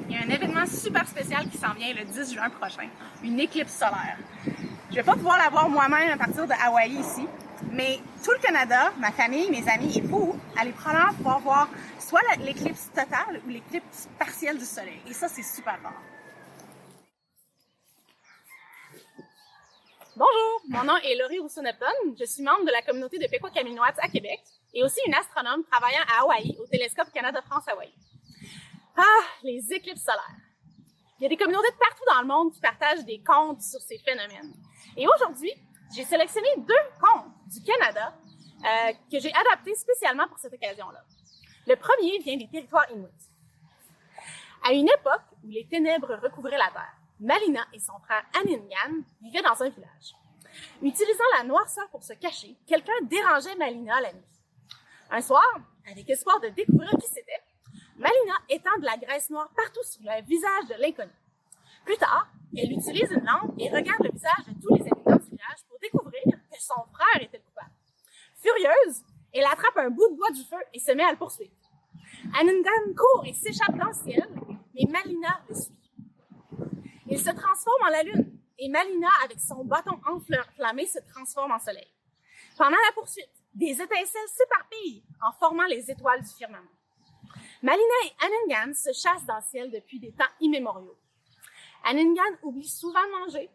il y a un événement super spécial qui s'en vient le 10 juin prochain, une éclipse solaire. Je vais pas pouvoir la voir moi-même à partir de Hawaï ici, mais tout le Canada, ma famille, mes amis et vous, allez probablement pouvoir voir soit l'éclipse totale ou l'éclipse partielle du soleil. Et ça, c'est super rare. Bonjour, mon nom est Laurie Rousseau-Neptune. Je suis membre de la communauté de Pequot-Caminoites à Québec et aussi une astronome travaillant à Hawaï au télescope Canada-France-Hawaï. Ah, les éclipses solaires. Il y a des communautés de partout dans le monde qui partagent des contes sur ces phénomènes. Et aujourd'hui, j'ai sélectionné 2 contes du Canada que j'ai adaptés spécialement pour cette occasion-là. Le premier vient des territoires inuits. À une époque où les ténèbres recouvraient la terre, Malina et son frère Aningan vivaient dans un village. Utilisant la noirceur pour se cacher, quelqu'un dérangeait Malina la nuit. Un soir, avec espoir de découvrir qui c'était, Malina étend de la graisse noire partout sur le visage de l'inconnu. Plus tard, elle utilise une lampe et regarde le visage de tous les habitants du village pour découvrir que son frère était le coupable. Furieuse, elle attrape un bout de bois du feu et se met à le poursuivre. Aningan court et s'échappe dans le ciel, mais Malina le suit. Il se transforme en la lune et Malina, avec son bâton enflammé, se transforme en soleil. Pendant la poursuite, des étincelles s'éparpillent en formant les étoiles du firmament. Malina et Aningan se chassent dans le ciel depuis des temps immémoriaux. Aningan oublie souvent de manger.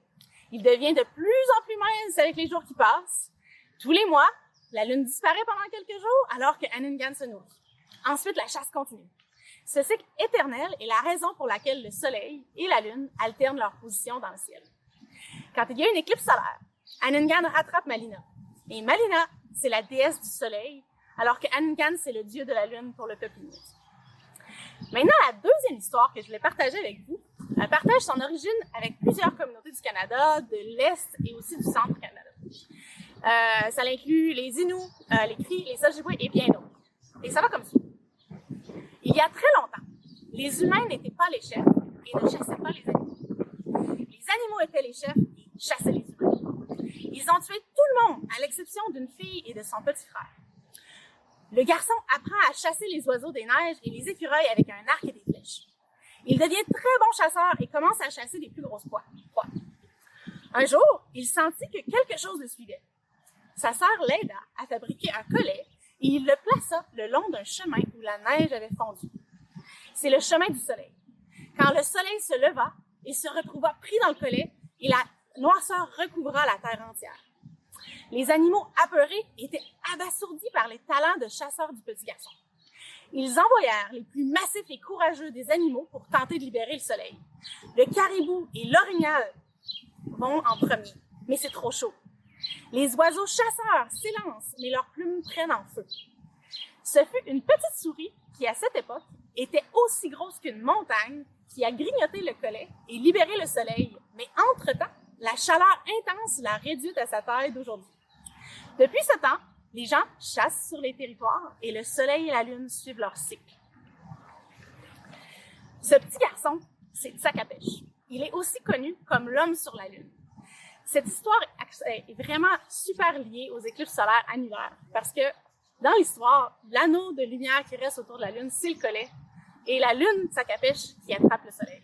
Il devient de plus en plus mince avec les jours qui passent. Tous les mois, la lune disparaît pendant quelques jours alors que Aningan se nourrit. Ensuite, la chasse continue. Ce cycle éternel est la raison pour laquelle le soleil et la lune alternent leur position dans le ciel. Quand il y a une éclipse solaire, Aningan rattrape Malina. Et Malina, c'est la déesse du soleil, alors que Aningan, c'est le dieu de la lune pour le peuple inuit. Maintenant, la deuxième histoire que je voulais partager avec vous, elle partage son origine avec plusieurs communautés du Canada, de l'Est et aussi du Centre Canada. Ça inclut les Inuits, les Cris, les Ojibwés et bien d'autres. Et ça va comme ça. Il y a très longtemps, les humains n'étaient pas les chefs et ne chassaient pas les animaux. Les animaux étaient les chefs et chassaient les humains. Ils ont tué tout le monde, à l'exception d'une fille et de son petit frère. Le garçon apprend à chasser les oiseaux des neiges et les écureuils avec un arc et des flèches. Il devient très bon chasseur et commence à chasser les plus grosses proies. Un jour, il sentit que quelque chose le suivait. Sa sœur l'aida à fabriquer un collet et il le plaça le long d'un chemin où la neige avait fondu. C'est le chemin du soleil. Quand le soleil se leva, il se retrouva pris dans le collet et la noirceur recouvra la terre entière. Les animaux apeurés étaient abasourdis par les talents de chasseurs du petit garçon. Ils envoyèrent les plus massifs et courageux des animaux pour tenter de libérer le soleil. Le caribou et l'orignal vont en premier, mais c'est trop chaud. Les oiseaux chasseurs s'élancent, mais leurs plumes prennent en feu. Ce fut une petite souris qui, à cette époque, était aussi grosse qu'une montagne, qui a grignoté le collet et libéré le soleil. Mais entre-temps, la chaleur intense l'a réduite à sa taille d'aujourd'hui. Depuis ce temps, les gens chassent sur les territoires et le soleil et la lune suivent leur cycle. Ce petit garçon, c'est Tsakapech. Il est aussi connu comme l'homme sur la lune. Cette histoire est vraiment super liée aux éclipses solaires annulaires parce que dans l'histoire, l'anneau de lumière qui reste autour de la lune, c'est le collet et la lune Tsakapech qui attrape le soleil.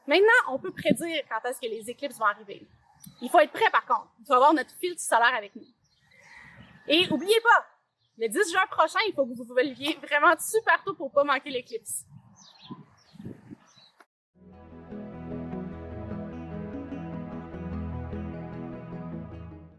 Maintenant, on peut prédire quand est-ce que les éclipses vont arriver. Il faut être prêt par contre. Il faut avoir notre filtre solaire avec nous. Et n'oubliez pas, le 10 juin prochain, il faut que vous vous leviez vraiment super tôt pour ne pas manquer l'éclipse.